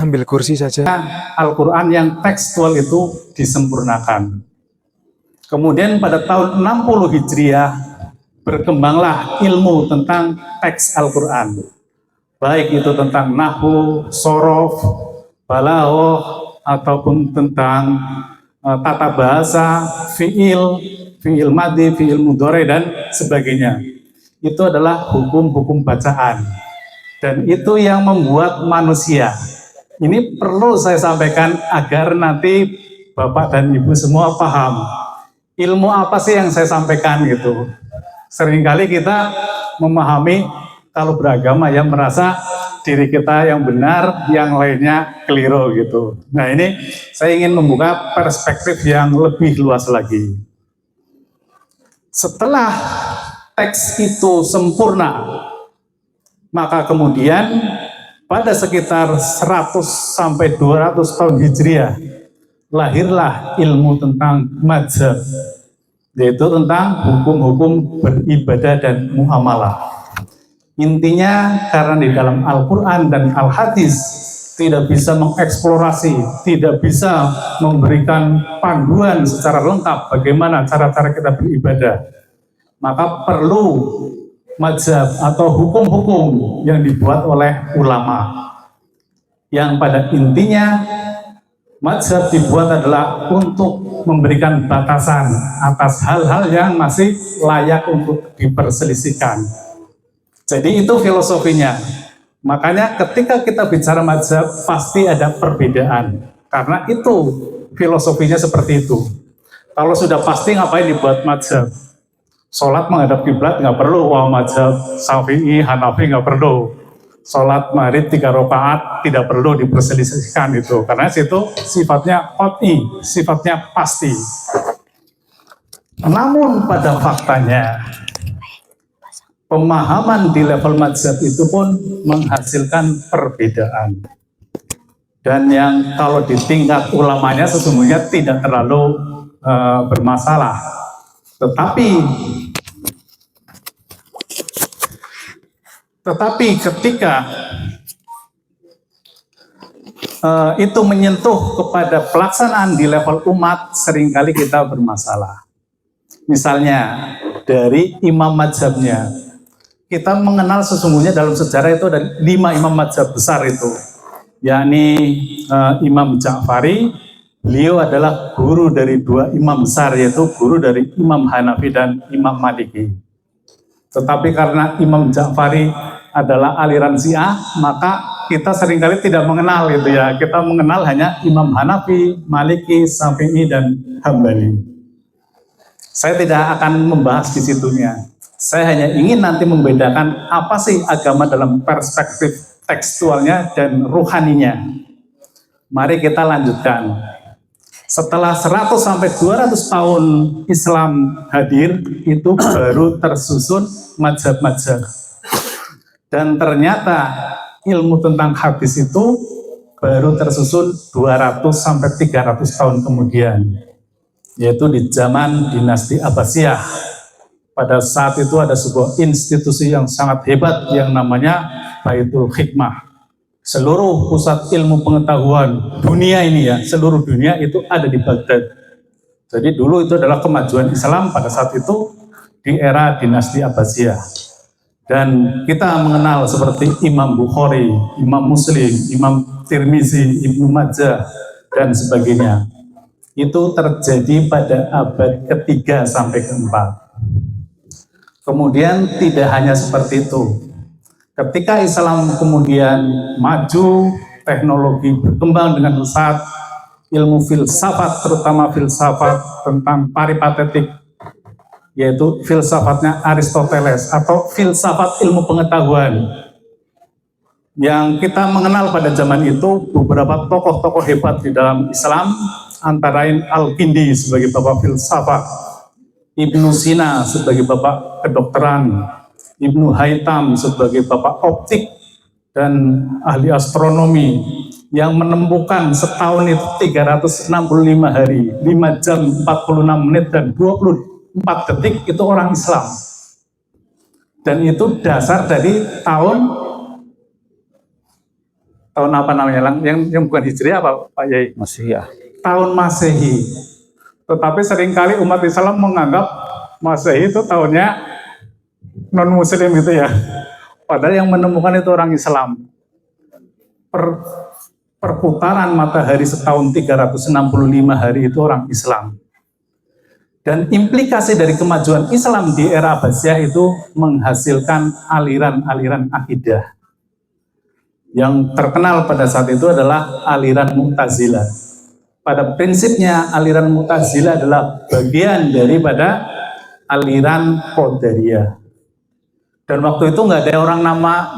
Ambil kursi saja. Al-Quran yang tekstual itu disempurnakan. Kemudian pada tahun 60 Hijriah berkembanglah ilmu tentang teks Al-Quran. Baik itu tentang nahwu, sorof, balaghah, ataupun tentang tata bahasa, fiil madhi, fiil mudhari, dan sebagainya. Itu adalah hukum-hukum bacaan. Dan itu yang membuat manusia. Ini perlu saya sampaikan agar nanti Bapak dan Ibu semua paham. Ilmu apa sih yang saya sampaikan gitu. Seringkali kita memahami kalau beragama ya merasa diri kita yang benar, yang lainnya keliru gitu. Nah ini saya ingin membuka perspektif yang lebih luas lagi. Setelah teks itu sempurna, maka kemudian pada sekitar 100 sampai 200 tahun Hijriah lahirlah ilmu tentang mazhab, yaitu tentang hukum-hukum beribadah dan muamalah. Intinya karena di dalam Al-Quran dan Al-Hadis tidak bisa mengeksplorasi, tidak bisa memberikan panduan secara lengkap bagaimana cara-cara kita beribadah, maka perlu mazhab atau hukum-hukum yang dibuat oleh ulama, yang pada intinya mazhab dibuat adalah untuk memberikan batasan atas hal-hal yang masih layak untuk diperselisihkan. Jadi itu filosofinya. Makanya ketika kita bicara mazhab pasti ada perbedaan, karena itu filosofinya seperti itu. Kalau sudah pasti ngapain dibuat mazhab? Sholat menghadap kiblat nggak perlu, wah mazhab Syafi'i, Hanafi nggak perlu. Sholat maghrib 3 rakaat tidak perlu diperselisihkan itu, karena situ sifatnya qat'i, sifatnya pasti. Namun pada faktanya pemahaman di level mazhab itu pun menghasilkan perbedaan. Dan yang kalau di tingkat ulamanya sesungguhnya tidak terlalu bermasalah. Tetapi ketika itu menyentuh kepada pelaksanaan di level umat, seringkali kita bermasalah. Misalnya dari imam mazhabnya, kita mengenal sesungguhnya dalam sejarah itu ada 5 imam mazhab besar itu, yakni Imam Ja'fari. Beliau adalah guru dari 2 imam besar, yaitu guru dari Imam Hanafi dan Imam Maliki. Tetapi karena Imam Ja'fari adalah aliran Syiah, maka kita seringkali tidak mengenal itu ya. Kita mengenal hanya Imam Hanafi, Maliki, Syafi'i, dan Hambali. Saya tidak akan membahas di situnya. Saya hanya ingin nanti membedakan apa sih agama dalam perspektif tekstualnya dan ruhaninya. Mari kita lanjutkan. Setelah 100 sampai 200 tahun Islam hadir, itu baru tersusun mazhab-mazhab. Dan ternyata ilmu tentang hadis itu baru tersusun 200 sampai 300 tahun kemudian, yaitu di zaman dinasti Abbasiyah. Pada saat itu ada sebuah institusi yang sangat hebat yang namanya Baitul Hikmah. Seluruh pusat ilmu pengetahuan dunia ini ya, seluruh dunia itu ada di Baghdad. Jadi dulu itu adalah kemajuan Islam pada saat itu di era dinasti Abbasiyah. Dan kita mengenal seperti Imam Bukhari, Imam Muslim, Imam Tirmizi, Ibnu Majah, dan sebagainya. Itu terjadi pada abad ke-3 sampai ke-4. Kemudian tidak hanya seperti itu. Ketika Islam kemudian maju, teknologi berkembang dengan pesat, ilmu filsafat, terutama filsafat tentang peripatetik, yaitu filsafatnya Aristoteles atau filsafat ilmu pengetahuan. Yang kita mengenal pada zaman itu beberapa tokoh-tokoh hebat di dalam Islam, antara lain Al-Kindi sebagai bapak filsafat, Ibnu Sina sebagai bapak kedokteran, Ibnu Haytham sebagai bapak optik dan ahli astronomi, yang menemukan setahun itu 365 hari, 5 jam 46 menit dan 24 detik itu orang Islam. Dan itu dasar dari tahun Tahun apa namanya? Yang bukan Hijriah apa Pak Yai? Masih ya. Tahun Masehi. Tetapi seringkali umat Islam menganggap Masehi itu tahunnya non-Muslim gitu ya. Padahal yang menemukan itu orang Islam. Perputaran matahari setahun 365 hari itu orang Islam. Dan implikasi dari kemajuan Islam di era Abbasiyah itu menghasilkan aliran-aliran akidah. Yang terkenal pada saat itu adalah aliran Mu'tazilah. Pada prinsipnya aliran Mu'tazilah adalah bagian daripada aliran Qadariyah. Dan waktu itu nggak ada orang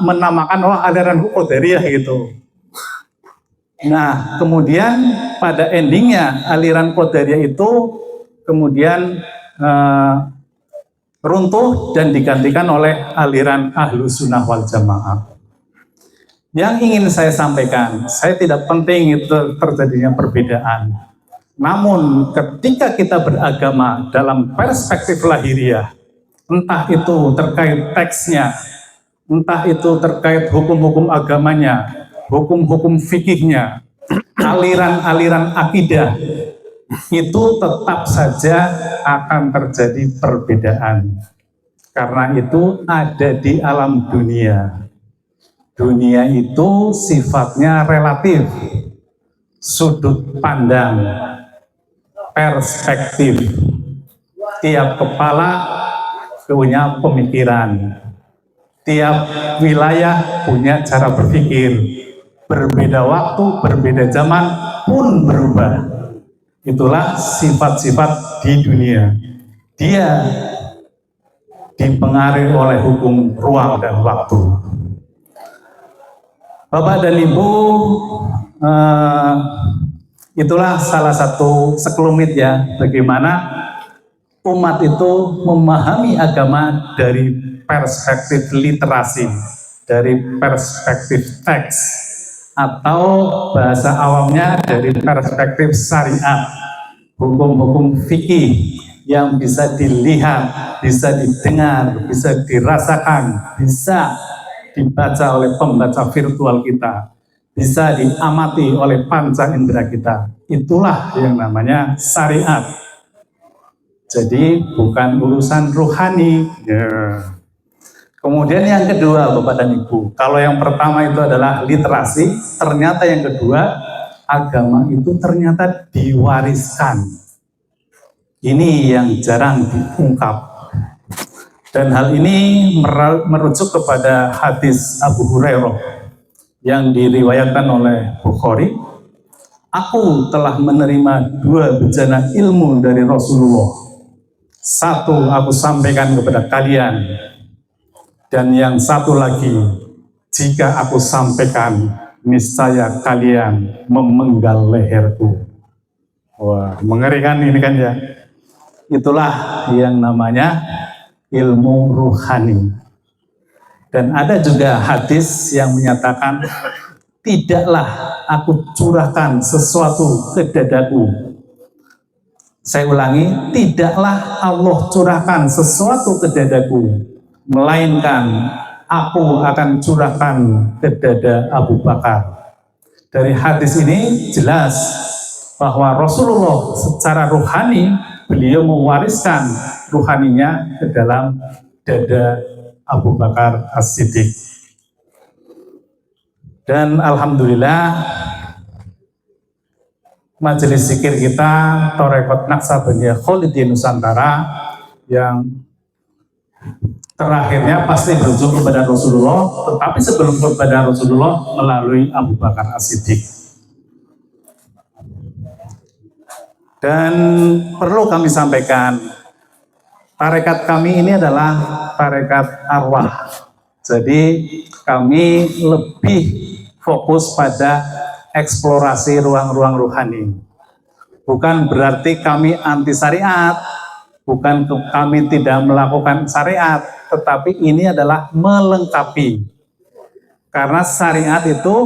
menamakan aliran Qadariyah gitu. Nah, kemudian pada endingnya aliran Qadariyah itu kemudian runtuh dan digantikan oleh aliran Ahlus Sunnah wal Jamaah. Yang ingin saya sampaikan, saya tidak penting itu terjadinya perbedaan. Namun ketika kita beragama dalam perspektif lahiriah, entah itu terkait teksnya, entah itu terkait hukum-hukum agamanya, hukum-hukum fikihnya, aliran-aliran akidah, itu tetap saja akan terjadi perbedaan. Karena itu ada di alam dunia. Dunia itu sifatnya relatif, sudut pandang, perspektif. Tiap kepala punya pemikiran, tiap wilayah punya cara berpikir. Berbeda waktu, berbeda zaman pun berubah. Itulah sifat-sifat di dunia. Dia dipengaruhi oleh hukum ruang dan waktu. Bapak dan Ibu, itulah salah satu sekelumit ya, bagaimana umat itu memahami agama dari perspektif literasi, dari perspektif teks, atau bahasa awamnya dari perspektif syariat, hukum-hukum fikih yang bisa dilihat, bisa didengar, bisa dirasakan, bisa dibaca oleh pembaca virtual kita, bisa diamati oleh panca indera kita. Itulah yang namanya syariat. Jadi bukan urusan rohani. Kemudian yang kedua, Bapak dan Ibu, kalau yang pertama itu adalah literasi, ternyata yang kedua, agama itu ternyata diwariskan. Ini yang jarang diungkap. Dan hal ini merujuk kepada hadis Abu Hurairah yang diriwayatkan oleh Bukhari. Aku telah menerima 2 bejana ilmu dari Rasulullah. Satu aku sampaikan kepada kalian, dan yang satu lagi, jika aku sampaikan, niscaya kalian memenggal leherku. Wah, mengerikan ini kan ya. Itulah yang namanya ilmu ruhani. Dan ada juga hadis yang menyatakan, tidaklah aku curahkan sesuatu ke dadaku. Saya ulangi, tidaklah Allah curahkan sesuatu ke dadaku, melainkan aku akan curahkan ke dada Abu Bakar. Dari hadis ini jelas bahwa Rasulullah secara ruhani, beliau mewariskan ruhaninya ke dalam dada Abu Bakar As-Siddiq. Dan alhamdulillah majelis zikir kita Thoreikot Naksabandia Kholidi Nusantara yang terakhirnya pasti berujung kepada Rasulullah, tetapi sebelum kepada Rasulullah melalui Abu Bakar As-Siddiq. Dan perlu kami sampaikan, tarekat kami ini adalah tarekat arwah. Jadi kami lebih fokus pada eksplorasi ruang-ruang rohani. Bukan berarti kami anti syariat, bukan kami tidak melakukan syariat, tetapi ini adalah melengkapi. Karena syariat itu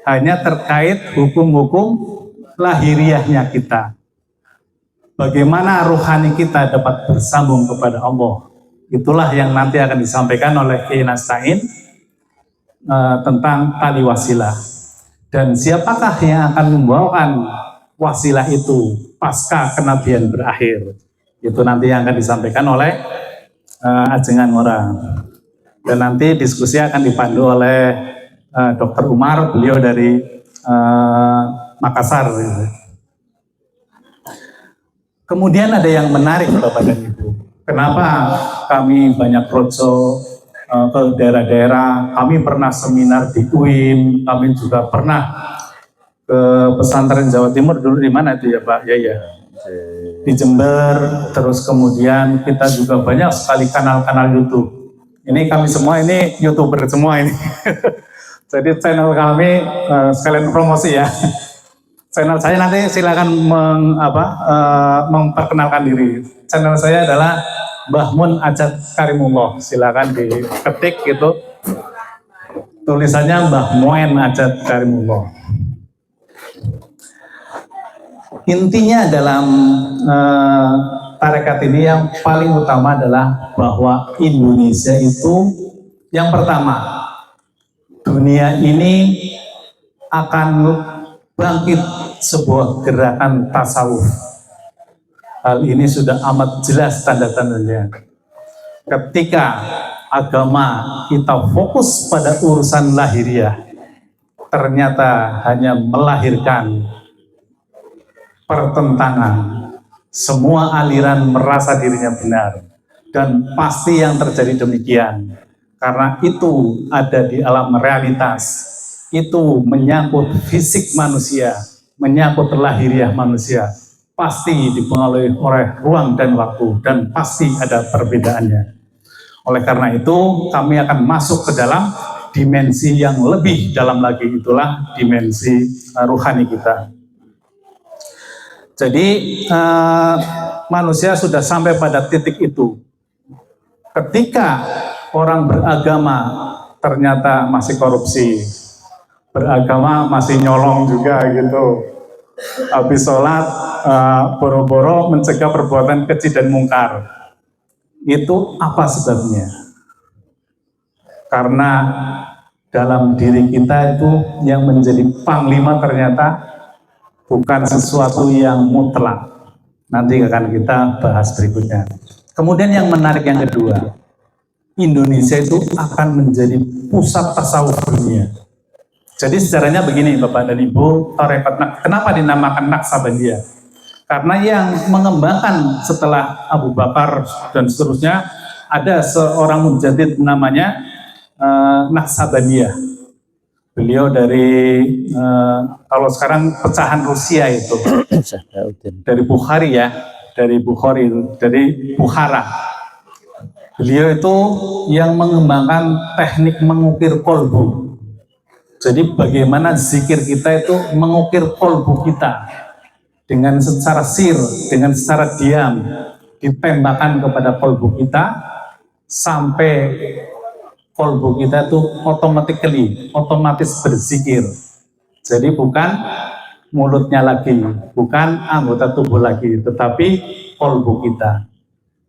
hanya terkait hukum-hukum lahiriahnya kita. Bagaimana rohani kita dapat bersambung kepada Allah. Itulah yang nanti akan disampaikan oleh Kiai Nasta'in tentang tali wasilah. Dan siapakah yang akan membawakan wasilah itu pasca kenabian berakhir? Itu nanti yang akan disampaikan oleh Ajengan Ngora. Dan nanti diskusi akan dipandu oleh Dr. Umar, beliau dari Makassar. Kemudian ada yang menarik Bapak dan Ibu. Kenapa kami banyak roadshow ke daerah-daerah, kami pernah seminar di UIN, kami juga pernah ke pesantren Jawa Timur dulu di mana itu ya Pak? Ya. Di Jember, terus kemudian kita juga banyak sekali kanal-kanal YouTube. Ini kami semua ini YouTuber semua ini. Jadi channel kami sekalian promosi ya. Channel saya nanti silakan memperkenalkan diri. Channel saya adalah Mbah Mun Ajat Karimullah. Silakan diketik gitu. Tulisannya Mbah Mun Ajat Karimullah. Intinya dalam tarekat ini yang paling utama adalah bahwa Indonesia itu yang pertama, dunia ini akan bangkit sebuah gerakan tasawuf. Hal ini sudah amat jelas tanda-tandanya. Ketika agama kita fokus pada urusan lahiriah, ternyata hanya melahirkan pertentangan. Semua aliran merasa dirinya benar. Dan pasti yang terjadi demikian. Karena itu ada di alam realitas. Itu menyangkut fisik manusia, menyangkut lahiriah manusia. Pasti dipengaruhi oleh ruang dan waktu, dan pasti ada perbedaannya. Oleh karena itu, kami akan masuk ke dalam dimensi yang lebih dalam lagi, itulah dimensi ruhani kita. Jadi, manusia sudah sampai pada titik itu. Ketika orang beragama ternyata masih korupsi, beragama masih nyolong juga gitu. Habis sholat, boro-boro mencegah perbuatan keji dan mungkar. Itu apa sebabnya? Karena dalam diri kita itu yang menjadi panglima ternyata bukan sesuatu yang mutlak. Nanti akan kita bahas berikutnya. Kemudian yang menarik yang kedua, Indonesia itu akan menjadi pusat tasawuf dunia. Jadi sejarahnya begini Bapak dan Ibu, tarekat kenapa dinamakan Naksabandiyah? Karena yang mengembangkan setelah Abu Bakar dan seterusnya, ada seorang mujadid namanya Naksabandiyah. Beliau dari, kalau sekarang pecahan Rusia itu, dari Bukhari ya, dari Bukhara. Beliau itu yang mengembangkan teknik mengukir kolbu. Jadi bagaimana zikir kita itu mengukir kolbu kita dengan secara sir, dengan secara diam, ditembakkan kepada kolbu kita sampai kolbu kita itu otomatis berzikir. Jadi bukan mulutnya lagi, bukan anggota tubuh lagi, tetapi kolbu kita.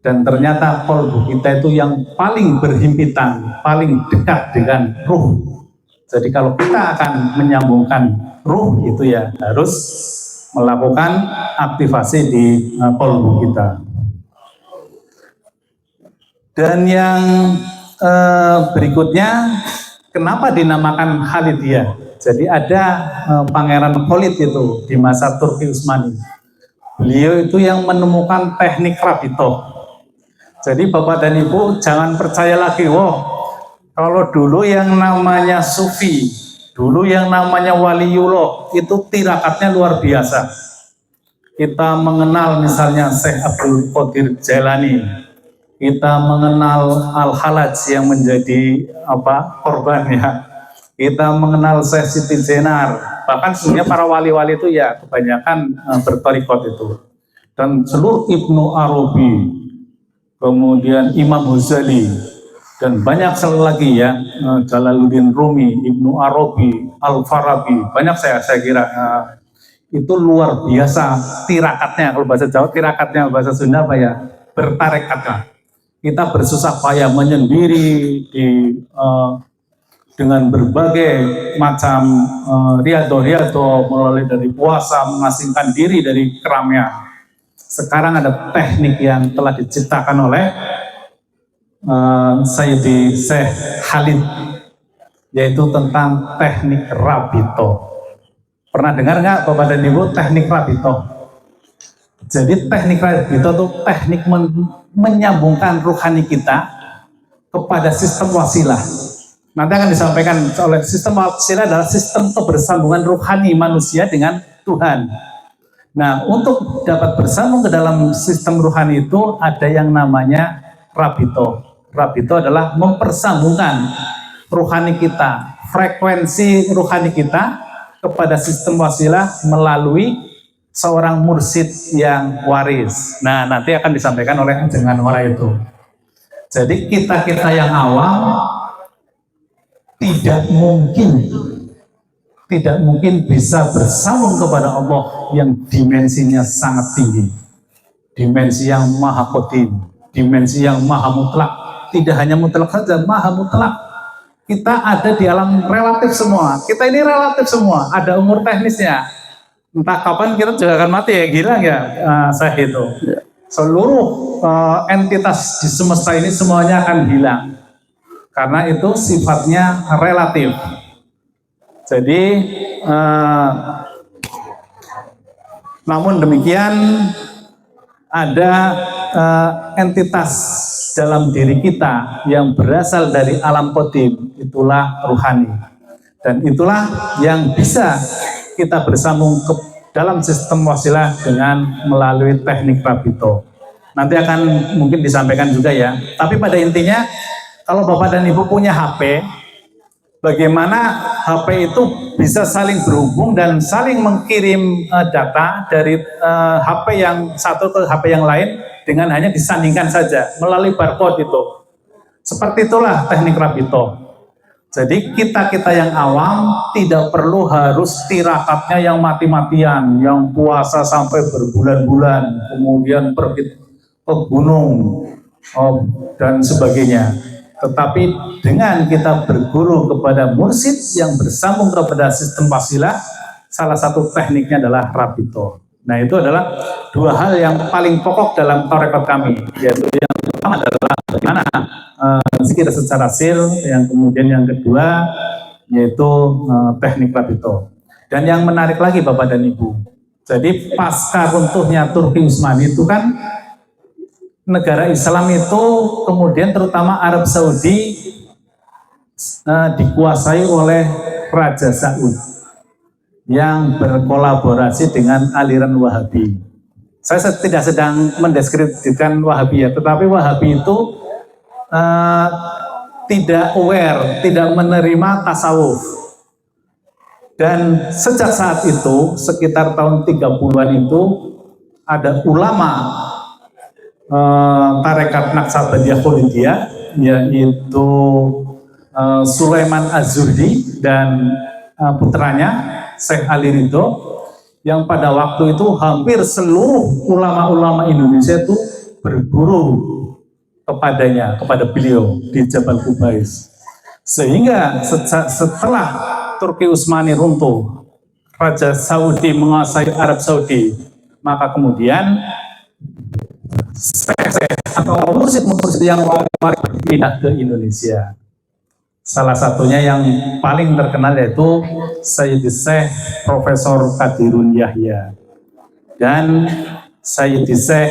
Dan ternyata kolbu kita itu yang paling berhimpitan, paling dekat dengan ruh. Jadi kalau kita akan menyambungkan ruh itu ya harus melakukan aktivasi di kolbu kita. Dan yang berikutnya, kenapa dinamakan Khalidiyah? Jadi ada Pangeran Khalid itu di masa Turki Utsmani. Beliau itu yang menemukan teknik rabitoh. Jadi Bapak dan Ibu jangan percaya lagi, kalau dulu yang namanya sufi, dulu yang namanya waliullah, itu tirakatnya luar biasa. Kita mengenal misalnya Syekh Abdul Qadir Jailani, kita mengenal Al-Halaj yang menjadi korban ya. Kita mengenal Syekh Siti Jenar, bahkan sebenarnya para wali-wali itu ya kebanyakan bertorikot itu. Dan seluruh Ibnu Arabi, kemudian Imam Ghazali, dan banyak sekali lagi ya, Jalaluddin Rumi, Ibnu Arabi, Al-Farabi, banyak saya kira itu luar biasa tirakatnya. Kalau bahasa Jawa tirakatnya, bahasa Sunda apa ya, bertarekatnya. Kita bersusah payah menyendiri dengan berbagai macam riado-riado, mulai dari puasa, mengasingkan diri dari keramaian. Sekarang ada teknik yang telah diciptakan oleh Sayyidi Syekh Khalid, yaitu tentang teknik Rabito. Pernah dengar nggak Bapak dan Ibu teknik Rabito? Jadi teknik Rabito itu teknik menyambungkan ruhani kita kepada sistem wasilah. Nanti akan disampaikan oleh sistem wasilah adalah sistem kebersambungan ruhani manusia dengan Tuhan. Nah, untuk dapat bersambung ke dalam sistem ruhani itu ada yang namanya Rabito. Rabito adalah mempersambungkan ruhani kita, frekuensi ruhani kita kepada sistem wasilah melalui seorang mursyid yang waris. Nah, nanti akan disampaikan oleh dengan orang itu. Jadi kita-kita yang awam tidak mungkin bisa bersambung kepada Allah yang dimensinya sangat tinggi, dimensi yang maha qadim, dimensi yang maha mutlak. Tidak hanya mutlak saja, maha mutlak. Kita ada di alam relatif semua. Kita ini relatif semua, ada umur teknisnya. Entah kapan kita juga akan mati, ya gila ya saya itu. Seluruh entitas di semesta ini semuanya akan hilang. Karena itu sifatnya relatif. Jadi namun demikian ada entitas dalam diri kita yang berasal dari alam qadim, itulah ruhani. Dan itulah yang bisa kita bersambung ke dalam sistem wasilah dengan melalui teknik Rabito. Nanti akan mungkin disampaikan juga ya. Tapi pada intinya kalau Bapak dan Ibu punya HP, bagaimana HP itu bisa saling berhubung dan saling mengirim data dari HP yang satu ke HP yang lain dengan hanya disandingkan saja melalui barcode itu. Seperti itulah teknik Rabito. Jadi kita-kita yang awam tidak perlu harus tirakatnya yang mati-matian, yang puasa sampai berbulan-bulan, kemudian pergi ke gunung dan sebagainya. Tetapi dengan kita berguru kepada mursyid yang bersambung kepada sistem wasilah, salah satu tekniknya adalah Rabito. Nah, itu adalah dua hal yang paling pokok dalam tarekat kami, yaitu yang pertama adalah bagaimana zikir secara sir, yang kemudian yang kedua yaitu teknik Rabito. Dan yang menarik lagi Bapak dan Ibu, jadi pasca runtuhnya Turki Utsmani itu kan negara Islam itu kemudian terutama Arab Saudi dikuasai oleh Raja Saud yang berkolaborasi dengan aliran Wahabi. Saya tidak sedang mendeskripsikan Wahabi ya, tetapi Wahabi itu tidak aware, tidak menerima tasawuf. Dan sejak saat itu, sekitar tahun 30-an itu, ada ulama tarekat Naqsabandiyah Kholidiyah, yaitu Sulaiman Az-Zuhdi dan putranya Syekh Ali Ridho, yang pada waktu itu hampir seluruh ulama-ulama Indonesia itu berguru kepadanya, kepada beliau di Jabal Qubais. Sehingga setelah Turki Utsmani runtuh, Raja Saudi menguasai Arab Saudi, maka kemudian atau mursyid-mursyid yang berpindah ke Indonesia. Salah satunya yang paling terkenal yaitu Sayyidi Syekh Profesor Qadirun Yahya dan Sayyidi Syekh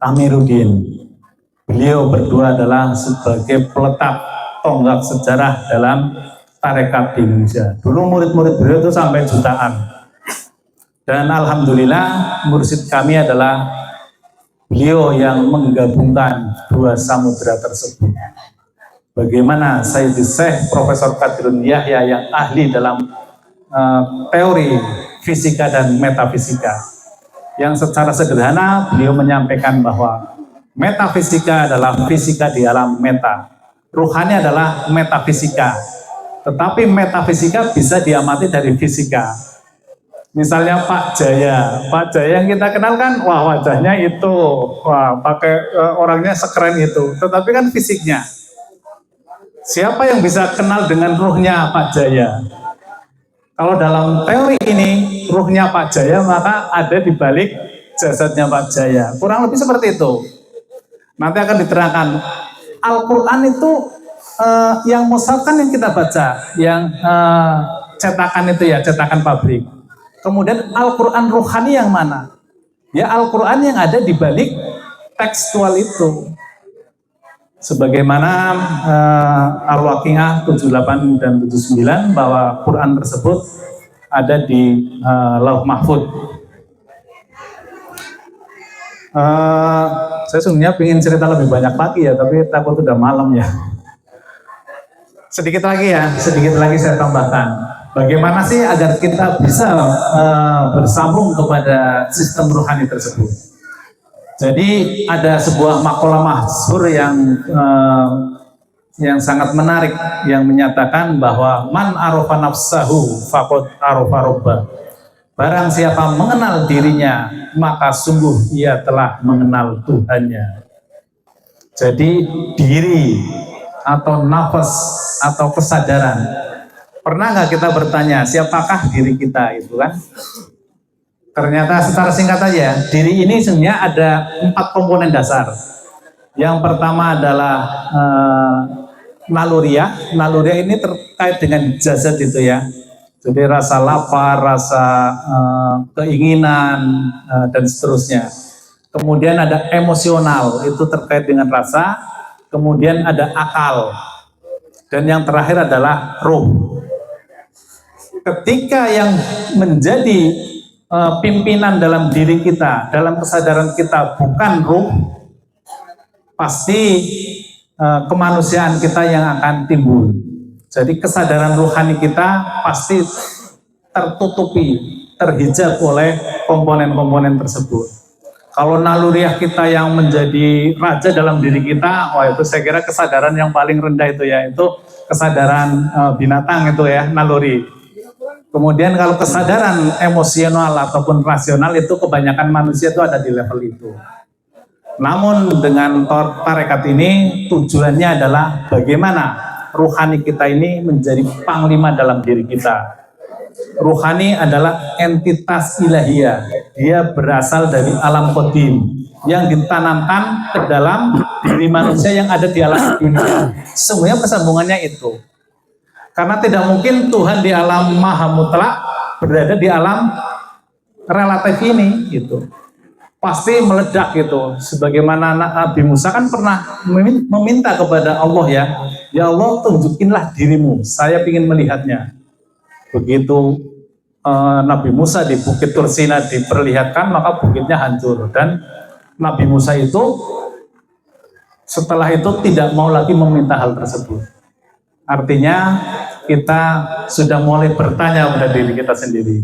Amiruddin. Beliau berdua adalah sebagai peletak tonggak sejarah dalam tarekat di Indonesia. Dulu murid-murid beliau itu sampai jutaan. Dan alhamdulillah mursyid kami adalah beliau yang menggabungkan dua samudera tersebut. Bagaimana Sayyidi Syekh Profesor Qadirun Yahya yang ahli dalam teori fisika dan metafisika, yang secara sederhana beliau menyampaikan bahwa metafisika adalah fisika di alam meta, ruhani adalah metafisika, tetapi metafisika bisa diamati dari fisika. Misalnya Pak Jaya yang kita kenal kan, wah wajahnya itu, wah pakai orangnya sekeren itu, tetapi kan fisiknya. Siapa yang bisa kenal dengan ruhnya Pak Jaya? Kalau dalam teori ini, ruhnya Pak Jaya maka ada di balik jasadnya Pak Jaya. Kurang lebih seperti itu. Nanti akan diterangkan. Al-Quran itu yang mushaf kan yang kita baca, yang cetakan itu ya, cetakan pabrik. Kemudian Al-Quran ruhani yang mana? Ya Al-Quran yang ada di balik tekstual itu. Sebagaimana Al-Waqi'ah 78 dan 79 bahwa Quran tersebut ada di Lauh Mahfud. Saya sebenarnya ingin cerita lebih banyak lagi ya, tapi takut udah malam ya. Sedikit lagi saya tambahkan. Bagaimana sih agar kita bisa bersambung kepada sistem rohani tersebut? Jadi ada sebuah makalah masyhur yang sangat menarik yang menyatakan bahwa man arafa nafsahu faqad arafa rabbah. Barang siapa mengenal dirinya, maka sungguh ia telah mengenal Tuhannya. Jadi diri atau nafas atau kesadaran. Pernah nggak kita bertanya siapakah diri kita itu kan? Ternyata secara singkat aja, diri ini sebenarnya ada 4 komponen dasar. Yang pertama adalah naluriah. Naluriah ini terkait dengan jasad itu ya. Jadi rasa lapar, rasa keinginan, dan seterusnya. Kemudian ada emosional, itu terkait dengan rasa. Kemudian ada akal. Dan yang terakhir adalah ruh. Ketika yang menjadi pimpinan dalam diri kita, dalam kesadaran kita bukan ruh, pasti kemanusiaan kita yang akan timbul. Jadi kesadaran rohani kita pasti tertutupi, terhijab oleh komponen-komponen tersebut. Kalau naluriah kita yang menjadi raja dalam diri kita, wah itu saya kira kesadaran yang paling rendah itu ya, itu kesadaran binatang itu ya, naluri. Kemudian kalau kesadaran emosional ataupun rasional itu kebanyakan manusia itu ada di level itu. Namun dengan tarekat ini tujuannya adalah bagaimana ruhani kita ini menjadi panglima dalam diri kita. Ruhani adalah entitas ilahiyah. Dia berasal dari alam qadim yang ditanamkan ke dalam diri manusia yang ada di alam dunia. Semuanya persambungannya itu. Karena tidak mungkin Tuhan di alam maha mutlak berada di alam relatif ini gitu. Pasti meledak gitu. Sebagaimana Nabi Musa kan pernah meminta kepada Allah ya Allah tunjukinlah dirimu, saya ingin melihatnya. Begitu Nabi Musa di Bukit Tursina diperlihatkan, maka bukitnya hancur. Dan Nabi Musa itu setelah itu tidak mau lagi meminta hal tersebut. Artinya kita sudah mulai bertanya pada diri kita sendiri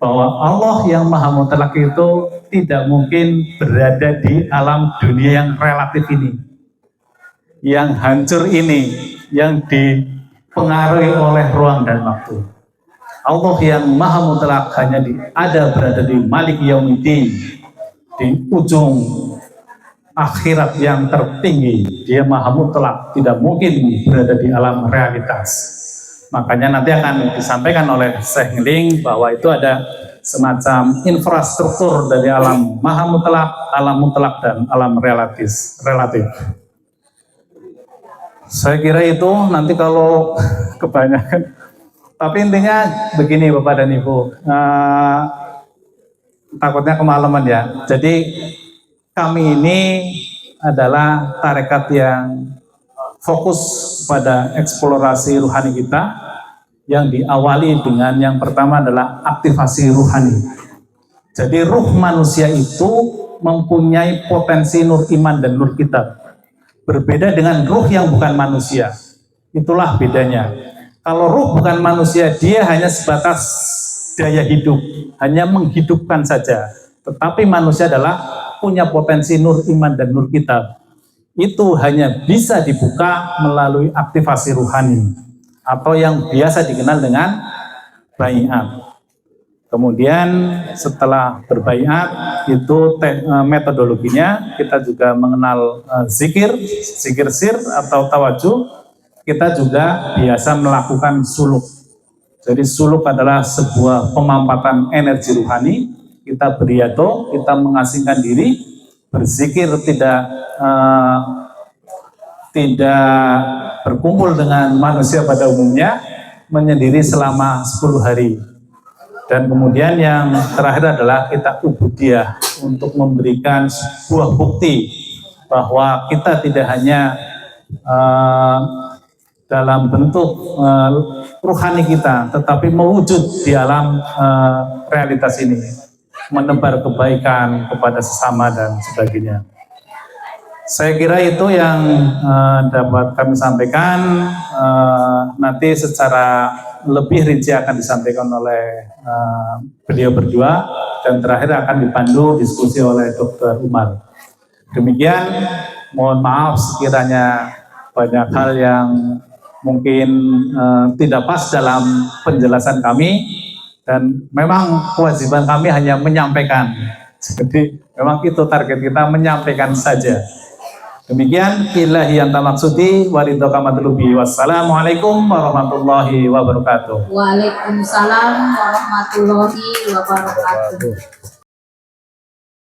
bahwa Allah yang maha mutlak itu tidak mungkin berada di alam dunia yang relatif ini, yang hancur ini, yang dipengaruhi oleh ruang dan waktu. Allah yang maha mutlak hanya berada di Malik Yaumiddin, di ujung akhirat yang tertinggi. Dia maha mutlak, tidak mungkin berada di alam realitas. Makanya nanti akan disampaikan oleh Syekh Ngeling bahwa itu ada semacam infrastruktur dari alam maha mutlak, dan alam relatif. Saya kira itu nanti kalau kebanyakan. Tapi intinya begini Bapak dan Ibu, takutnya kemalaman ya. Jadi kami ini adalah tarekat yang fokus pada eksplorasi ruhani kita, yang diawali dengan yang pertama adalah aktivasi ruhani. Jadi ruh manusia itu mempunyai potensi nur iman dan nur kitab. Berbeda dengan ruh yang bukan manusia. Itulah bedanya. Kalau ruh bukan manusia, dia hanya sebatas daya hidup, hanya menghidupkan saja. Tetapi manusia adalah punya potensi nur iman dan nur kitab. Itu hanya bisa dibuka melalui aktivasi ruhani, atau yang biasa dikenal dengan baiat. Kemudian setelah berbaiat, itu metodologinya kita juga mengenal zikir sir atau tawajuh. kita juga biasa melakukan suluk. Jadi suluk adalah sebuah pemampatan energi rohani. Kita beriato, kita mengasingkan diri, berzikir, tidak berkumpul dengan manusia pada umumnya, menyendiri selama 10 hari. Dan kemudian yang terakhir adalah kita ubudiyah, untuk memberikan sebuah bukti bahwa kita tidak hanya dalam bentuk rohani kita, tetapi mewujud di alam realitas ini, menebar kebaikan kepada sesama dan sebagainya. Saya kira itu yang dapat kami sampaikan. Nanti secara lebih rinci akan disampaikan oleh beliau berdua, dan terakhir akan dipandu diskusi oleh Dr. Umar. Demikian, mohon maaf sekiranya banyak hal yang mungkin tidak pas dalam penjelasan kami, dan memang kewajiban kami hanya menyampaikan. Jadi memang itu target kita, menyampaikan saja. Demikian, ilahi anta maksudi waridho kamatulubi. Wassalamualaikum warahmatullahi wabarakatuh. Waalaikumsalam warahmatullahi wabarakatuh.